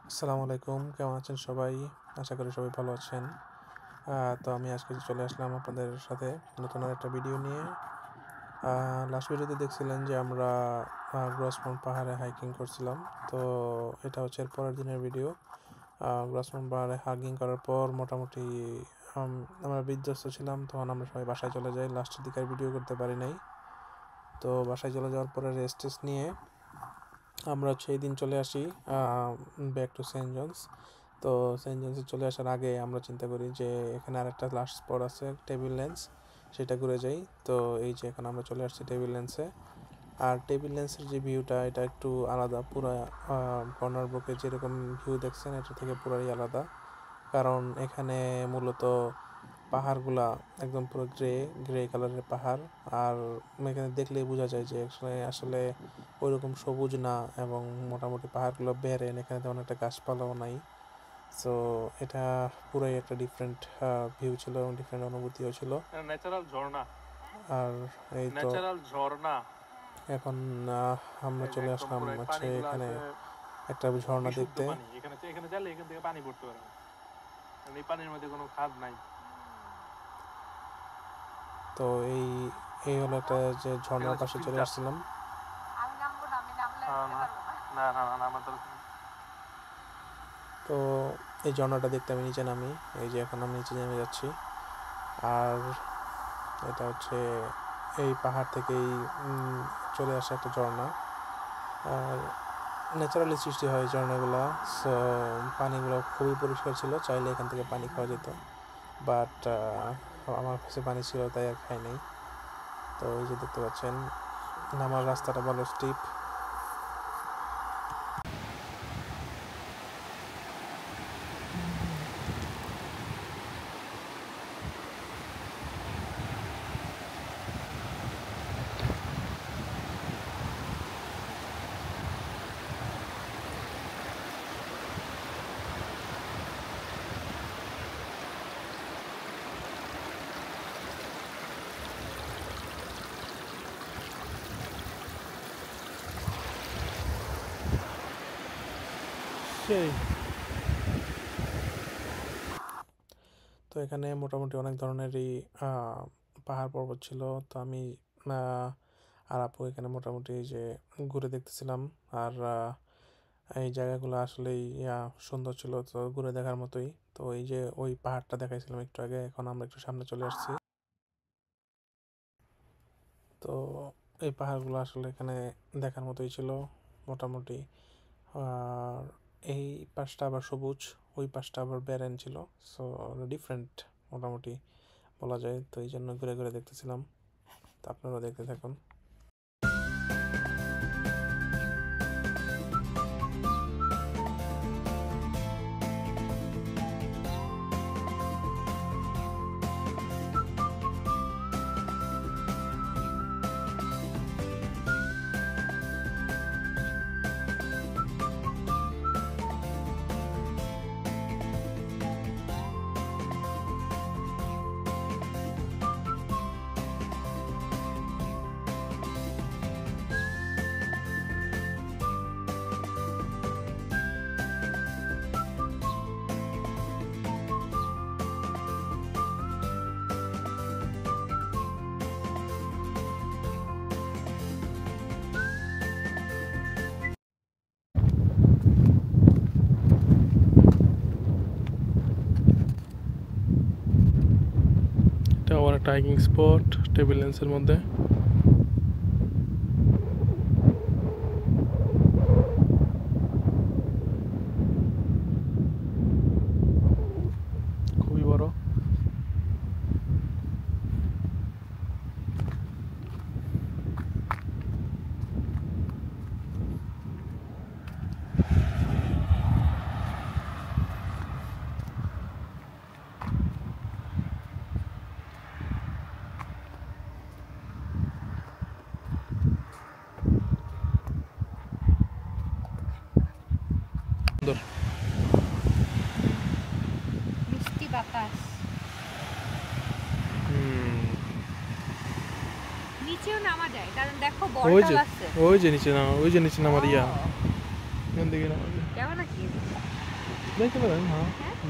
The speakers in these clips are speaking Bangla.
আসসালামু আলাইকুম, কেমন আছেন সবাই? আশা করি সবাই ভালো আছেন। তো আমি আজকে চলে আসলাম আপনাদের সাথে নতুন আরেকটা ভিডিও নিয়ে। লাস্ট ভিডিওতে দেখছিলেন যে আমরা গ্রসমন্ট পাহাড়ে হাইকিং করছিলাম। তো এটা হচ্ছে এর পরের দিনের ভিডিও। গ্রসমন্ট পাহাড়ে হাইকিং করার পর মোটামুটি আমরা বিধ্বস্ত ছিলাম, তখন আমরা সবাই বাসায় চলে যাই। লাস্টের দিকে আর ভিডিও করতে পারি নাই। তো বাসায় চলে যাওয়ার পরে রেস্ট নিয়ে আমরা সেই দিন চলে আসি ব্যাক টু সেন্ট জনস। তো সেন্ট জনসে চলে আসার আগে আমরা চিন্তা করি যে এখানে আরেকটা লাস্ট স্পট আছে টেবিল ল্যান্ডস, সেটা ঘুরে যাই। তো এই যে এখন আমরা চলে আসছি টেবিল ল্যান্ডসে। আর টেবিল ল্যান্ডসের যে ভিউটা এটা একটু আলাদা, পুরো কর্নার ব্রোকে যেরকম ভিউ দেখছেন এটা থেকে পুরোই আলাদা। কারণ এখানে মূলত পাহাড়গুলা একদম পুরো গ্রে গ্রে কালারের পাহাড়। আর এখানে দেখলেই বোঝা যায় যে আসলে ওইরকম সবুজ না, এবং মোটামুটি পাহাড়গুলো বেরেন, এখানে তেমন একটা গাছপালাও নাই। সো এটা পুরাই একটা ডিফারেন্ট ভিউ ছিল এবং ডিফারেন্ট অনুভূতিও ছিল। ন্যাচারাল ঝর্ণা, আর এই তো ন্যাচারাল ঝর্ণা এখন আমরা চলে আসলাম হচ্ছে এখানে একটা ঝর্ণা বিশুদ্ধ দেখতে। পানি। এখানে চাইলে এখান থেকে পানি পড়তে পারে, কারণ এই পানির মধ্যে কোনো খাদ নাই। তো এই এই হলো একটা যে ঝর্ণার পাশে চলে আসছিলাম। না না না, আমার দরকার নেই। তো এই ঝর্ণাটা দেখতে আমি নিচে নামি, এই যে এখন আমি নিচে নেমে যাচ্ছি। আর এটা হচ্ছে এই পাহাড় থেকেই চলে আসা একটা ঝর্ণা। আর ন্যাচারালি সৃষ্টি হয় ঝর্ণাগুলো। সো পানিগুলো খুবই পরিষ্কার ছিল, চাইলে এখান থেকে পানি খাওয়া যেত, বাট আমার কাছে পানি ছিল তাই আর খাই নাই। তো এই যে দেখতে পাচ্ছেন নামার রাস্তাটা ভালো স্টিপ। সেই তো এখানে মোটামুটি অনেক ধরনেরই পাহাড় পর্বত ছিল। তো আমি আর আপু এখানে মোটামুটি যে ঘুরে দেখতেছিলাম। আর এই জায়গাগুলো আসলেই সুন্দর ছিল, তো ঘুরে দেখার মতোই। তো এই যে ওই পাহাড়টা দেখাইছিলাম একটু আগে, এখন আমরা একটু সামনে চলে আসছি। তো এই পাহাড়গুলো আসলে এখানে দেখার মতোই ছিল মোটামুটি। আর এই পাশটা আবার সবুজ, ওই পাশটা আবার ব্যারেন ছিল। সো ডিফারেন্ট মোটামুটি বলা যায়। তো এই জন্য ঘুরে ঘুরে দেখতেছিলাম। তো আপনারা দেখতে থাকুন। এটা আমার একটা হাইকিং স্পট টেবিল ল্যান্ডসের মধ্যে। খুবই বড়। সুন্দর মিষ্টি বাতাস। নিচেও নামা যায়, কারণ দেখো ওই যে বড়টাল আছে। ওই যে নিচে নামা, ওই যে নিচে নামার এখান থেকে নামা যায়। কেমন নাকি? দেখতে পারেন, হ্যাঁ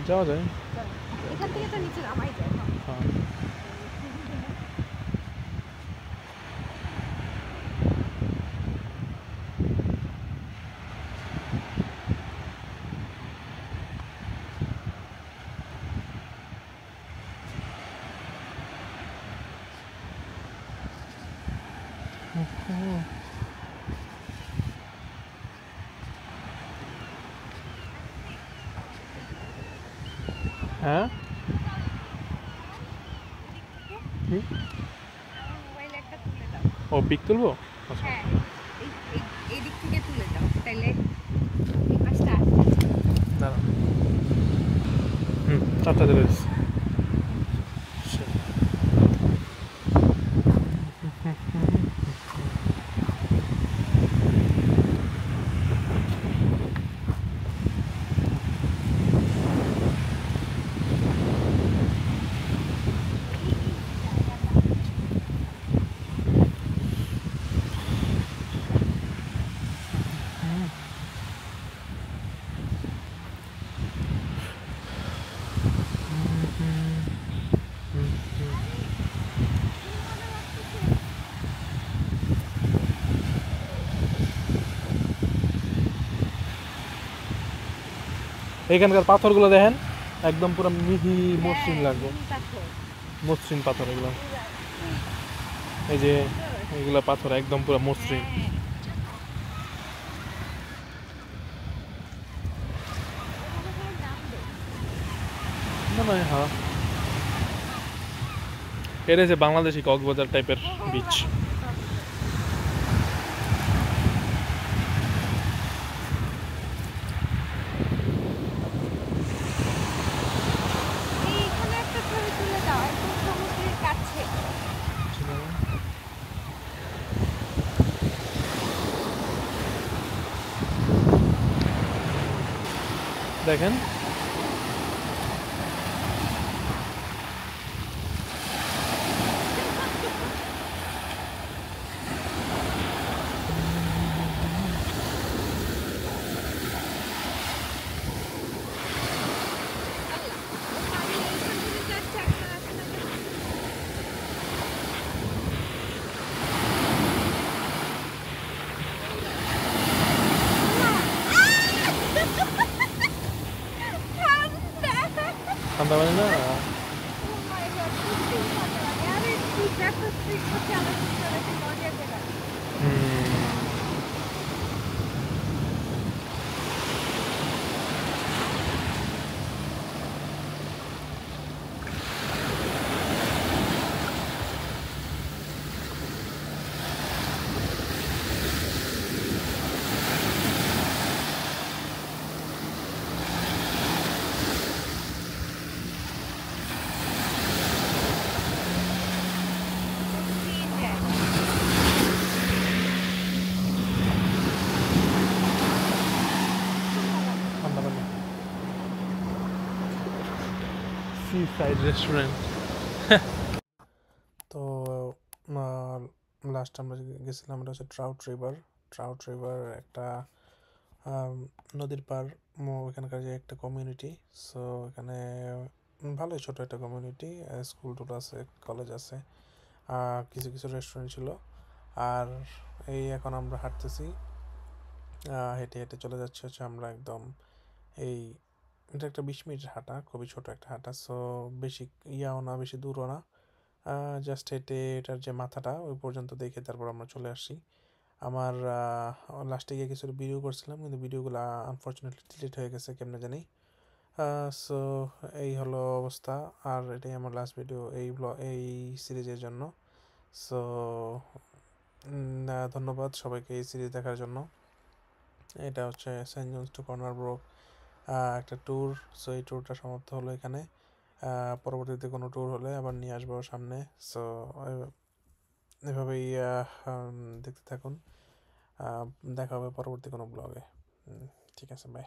যাওয়া যায়। চলো। এখান থেকে তো নিচে নামাই যায় না। হ্যাঁ হ্যাঁ কি? আমার মোবাইলে একটা তুলে দাও। ও পিক তুলবো? আচ্ছা হ্যাঁ, এই দিক থেকে তুলে দাও, তাইলে এই পাশটা আসবে। দাঁড়ান। চারটা দেবে। এখানকার পাথরগুলো দেখেন, একদম পুরো মিহি মসৃণ লাগবে, মিহি পাথর। মসৃণ পাথর এগুলো। এই যে এগুলা পাথর একদম পুরো মসৃণ। হ্যাঁ। ওখানে করে নামবে। না না, হ্যাঁ এটা যে বাংলাদেশি কক্সবাজার টাইপের বিচ। এইখানে একটা ছবি তুলে দাও, একদম সমুদ্রের কাছে। দেখেন আমি এইখান থেকে যাচ্ছি, একজন আসে না কেন? ঠান্ডা। ঠান্ডা পানি না। Oh my God, সত্যিই ঠান্ডা লাগে। আরে তুই দেখো, তুই হচ্ছে আমার পিছনে একটা মজার জায়গা। দিয়ে যায়। ঠান্ডা পানি। Sea side restaurant. তো লাস্ট আমরা গেছিলাম, এটা হচ্ছে ট্রাউট রিভার। ট্রাউট রিভার একটা নদীর পার, ওখানকার যে একটা কমিউনিটি। সো এখানে ভালোই ছোট একটা কমিউনিটি, স্কুল টুল আছে, কলেজ আছে, কিছু কিছু রেস্টুরেন্ট ছিল। আর এই এখন আমরা হাঁটতেছি, হেঁটে হেঁটে চলে যাচ্ছি হচ্ছে আমরা একদম এই, এটা একটা 20 মিনিটের হাঁটা, খুবই ছোট একটা হাঁটা। সো বেশি ইয়াও না, বেশি দূরও না, জাস্ট হেঁটে এটার যে মাথাটা ওই পর্যন্ত দেখে তারপর আমরা চলে আসি। আমার লাস্টে গিয়ে কিছু ভিডিও করছিলাম, কিন্তু ভিডিওগুলো আনফর্চুনেটলি ডিলিট হয়ে গেছে কেমনে জানি। সো এই হলো অবস্থা। আর এটাই আমার লাস্ট ভিডিও এই সিরিজের জন্য। সো ধন্যবাদ সবাইকে এই সিরিজ দেখার জন্য। এটা হচ্ছে Saint John's to Corner Brook একটা ট্যুর। সো এই ট্যুরটা সমাপ্ত হলো এখানে। পরবর্তীতে কোনো ট্যুর হলে আবার নিয়ে আসবো সামনে। সো এভাবেই দেখতে থাকুন। দেখা হবে পরবর্তী কোনো ব্লগে। ঠিক আছে, বাই।